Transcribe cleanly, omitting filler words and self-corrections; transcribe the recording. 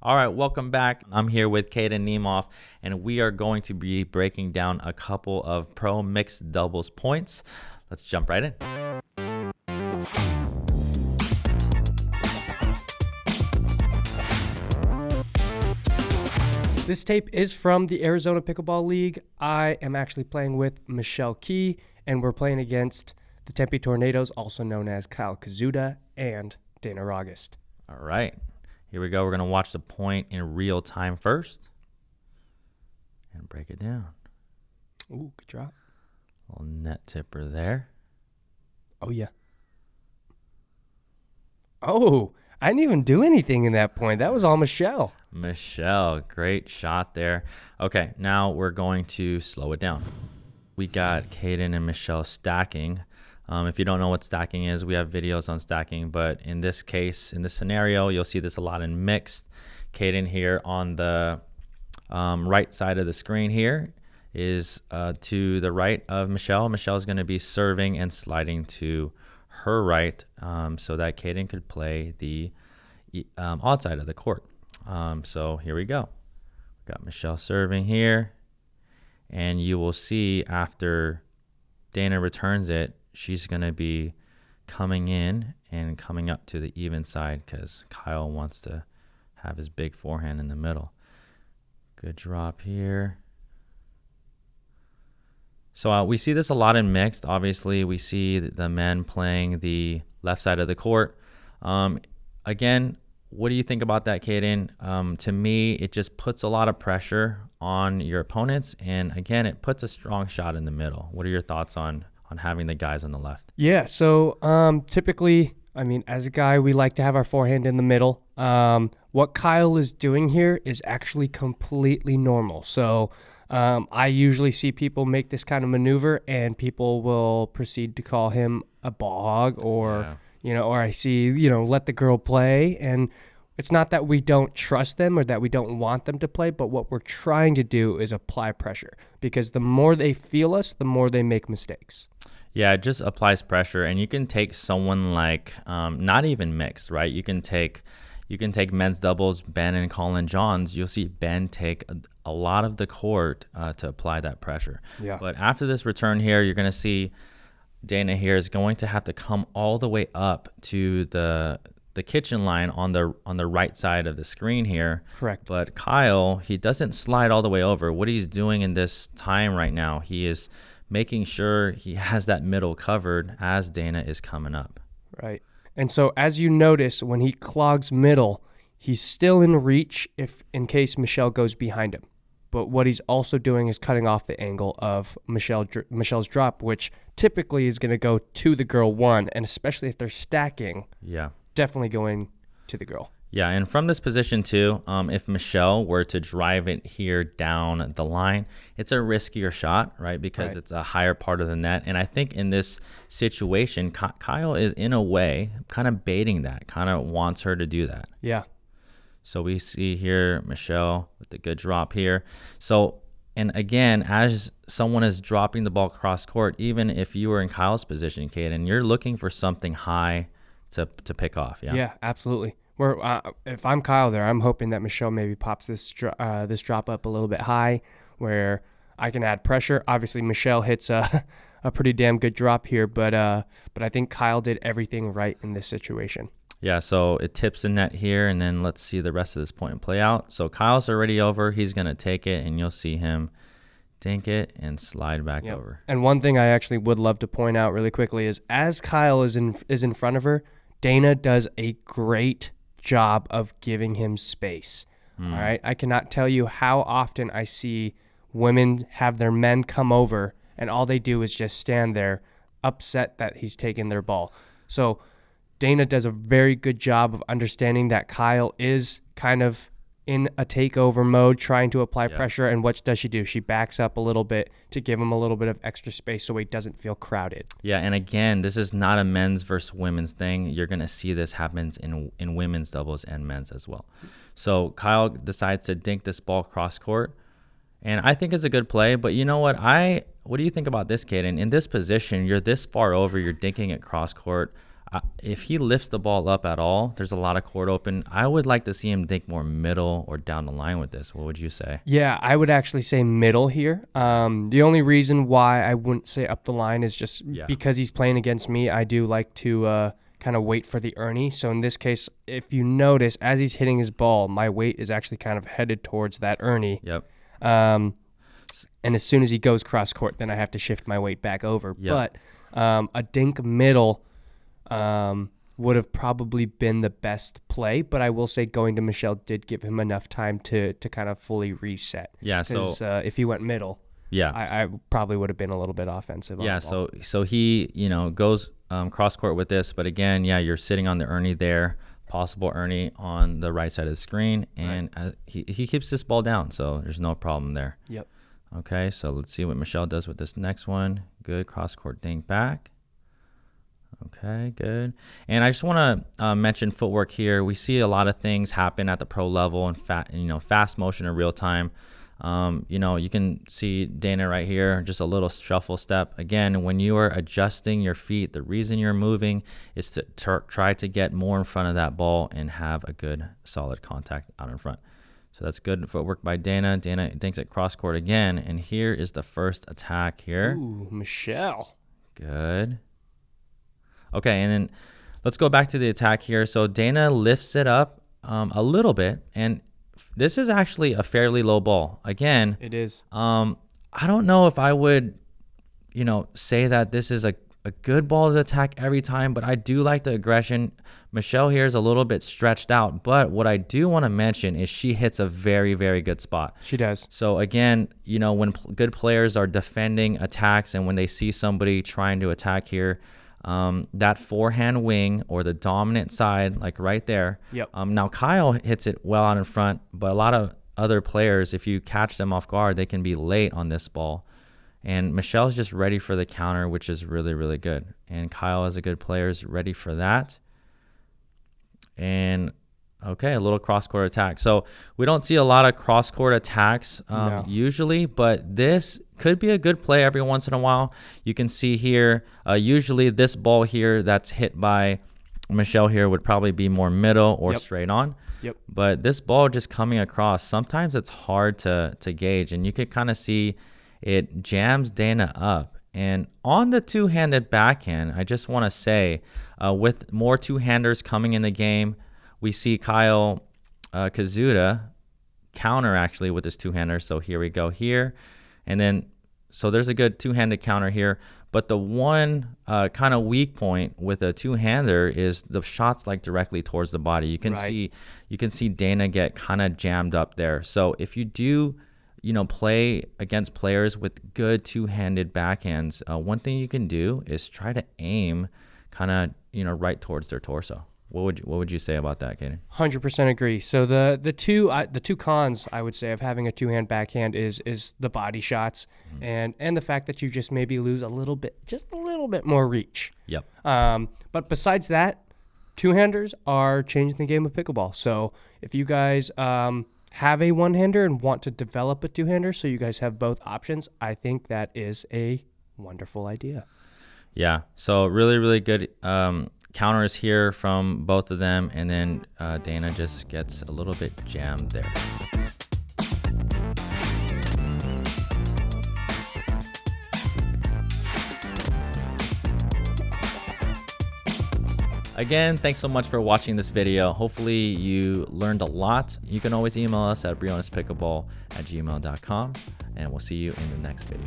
All right, welcome back. I'm here with Kaden Niemoff, and we are going to be breaking down a couple of pro mixed doubles points. Let's jump right in. This tape is from the Arizona Pickleball League. I am actually playing with Michelle Key, and we're playing against the Tempe Tornadoes, also known as Kyle Kazuda and Dana Rogist. All right, here we go. We're going to watch the point in real time first and break it down. Ooh, good drop. Little net tipper there. Oh, yeah. Oh, I didn't even do anything in that point. That was all Michelle. Michelle, great shot there. Okay, now we're going to slow it down. We got Kaden and Michelle stacking. If you don't know what stacking is, we have videos on stacking, but in this case, in this scenario, you'll see this a lot in mixed. Kaden here on the right side of the screen here is to the right of Michelle. Michelle is going to be serving and sliding to her right so that Kaden could play the odd side of the court. So here we go. We got Michelle serving here, and you will see after Dana returns it, she's going to be coming in and coming up to the even side because Kyle wants to have his big forehand in the middle. Good drop here. So we see this a lot in mixed. Obviously, we see the men playing the left side of the court. Again, what do you think about that, Kaden? To me, it just puts a lot of pressure on your opponents. And again, it puts a strong shot in the middle. What are your thoughts on having the guys on the left? Yeah, so typically, I mean, as a guy, we like to have our forehand in the middle. What Kyle is doing here is actually completely normal. So I usually see people make this kind of maneuver, and people will proceed to call him a ball hog, or or I see, let the girl play. And it's not that we don't trust them or that we don't want them to play, but what we're trying to do is apply pressure, because the more they feel us, the more they make mistakes. Yeah, it just applies pressure, and you can take someone like not even mixed, right? You can take men's doubles, Ben and Colin Johns. You'll see Ben take a lot of the court to apply that pressure. Yeah. But after this return here, you're going to see Dana here is going to have to come all the way up to the kitchen line on the right side of the screen here. Correct. But Kyle, he doesn't slide all the way over. What he's doing in this time right now, he is making sure he has that middle covered as Dana is coming up. Right. And so as you notice, when he clogs middle, he's still in reach in case Michelle goes behind him. But what he's also doing is cutting off the angle of Michelle's drop, which typically is going to go to the girl one, and especially if they're stacking, definitely going to the girl. Yeah, and from this position too, if Michelle were to drive it here down the line, it's a riskier shot, right? Because it's a higher part of the net. And I think in this situation, Kyle is in a way kind of baiting that, kind of wants her to do that. Yeah. So we see here Michelle with the good drop here. So, and again, as someone is dropping the ball cross court, even if you were in Kyle's position, Kaden, you're looking for something high to pick off. Yeah, absolutely. If I'm Kyle there, I'm hoping that Michelle maybe pops this drop up a little bit high where I can add pressure. Obviously, Michelle hits a pretty damn good drop here, but I think Kyle did everything right in this situation. Yeah, so it tips the net here, and then let's see the rest of this point play out. So Kyle's already over. He's going to take it, and you'll see him dink it and slide back over. And one thing I actually would love to point out really quickly is as Kyle is in front of her, Dana does a great job of giving him space. All right. I cannot tell you how often I see women have their men come over and all they do is just stand there upset that he's taken their ball. So Dana does a very good job of understanding that Kyle is kind of in a takeover mode, trying to apply pressure. And what does she do? She backs up a little bit to give him a little bit of extra space so he doesn't feel crowded. Yeah, and again, this is not a men's versus women's thing. You're going to see this happens in women's doubles and men's as well. So Kyle decides to dink this ball cross court, and I think it's a good play. But you know what? What do you think about this, Kaden? In this position, you're this far over, you're dinking it cross court. if he lifts the ball up at all, there's a lot of court open. I would like to see him dink more middle or down the line with this. What would you say? Yeah, I would actually say middle here. The only reason why I wouldn't say up the line is just because he's playing against me. I do like to kind of wait for the Ernie. So in this case, if you notice, as he's hitting his ball, my weight is actually kind of headed towards that Ernie. Yep. And as soon as he goes cross court, then I have to shift my weight back over. Yep. But a dink middle would have probably been the best play. But I will say going to Michelle did give him enough time to kind of fully reset. Yeah. So if he went middle, yeah, I probably would have been a little bit offensive. Yeah. So he goes cross court with this, but again, you're sitting on the Ernie there. Possible Ernie on the right side of the screen, and he keeps this ball down, so there's no problem there. Yep. Okay, so let's see what Michelle does with this next one. Good cross-court dink back. Okay, good. And I just want to mention footwork here. We see a lot of things happen at the pro level and fast motion in real time. You can see Dana right here, just a little shuffle step. Again, when you are adjusting your feet, the reason you're moving is to try to get more in front of that ball and have a good solid contact out in front. So that's good footwork by Dana. Dana dinks at cross court again, and here is the first attack here. Ooh, Michelle. Good. Okay, and then let's go back to the attack here. So Dana lifts it up a little bit, and this is actually a fairly low ball. Again, it is. I don't know if I would, say that this is a good ball to attack every time, but I do like the aggression. Michelle here is a little bit stretched out, but what I do want to mention is she hits a very, very good spot. She does. So again, when good players are defending attacks and when they see somebody trying to attack here, that forehand wing or the dominant side, like right there. Yep. Now Kyle hits it well out in front, but a lot of other players, if you catch them off guard, they can be late on this ball. And Michelle's just ready for the counter, which is really, really good. And Kyle, as a good player, is ready for that. And okay, a little cross-court attack. So we don't see a lot of cross-court attacks usually, but this could be a good play every once in a while. You can see here, usually this ball here that's hit by Michelle here would probably be more middle or straight on. Yep. But this ball just coming across, sometimes it's hard to gauge, and you could kind of see it jams Dana up. And on the two-handed backhand, I just want to say, with more two-handers coming in the game, we see Kyle Kazuda counter actually with his two-hander. So here we go here. And then, so there's a good two-handed counter here. But the one kind of weak point with a two-hander is the shots like directly towards the body. You can see Dana get kind of jammed up there. So if you do play against players with good two-handed backhands, one thing you can do is try to aim kind of right towards their torso. What would you say about that, Kaden? 100% agree. So the two cons I would say of having a two-hand backhand is the body shots and the fact that you just maybe lose a little bit more reach. Yep. But besides that, two-handers are changing the game of pickleball. So if you guys have a one-hander and want to develop a two-hander so you guys have both options, I think that is a wonderful idea. Yeah. So really, really good counters here from both of them, and then Dana just gets a little bit jammed there. Again, thanks so much for watching this video. Hopefully you learned a lot. You can always email us at brionespickleball@gmail.com, and we'll see you in the next video.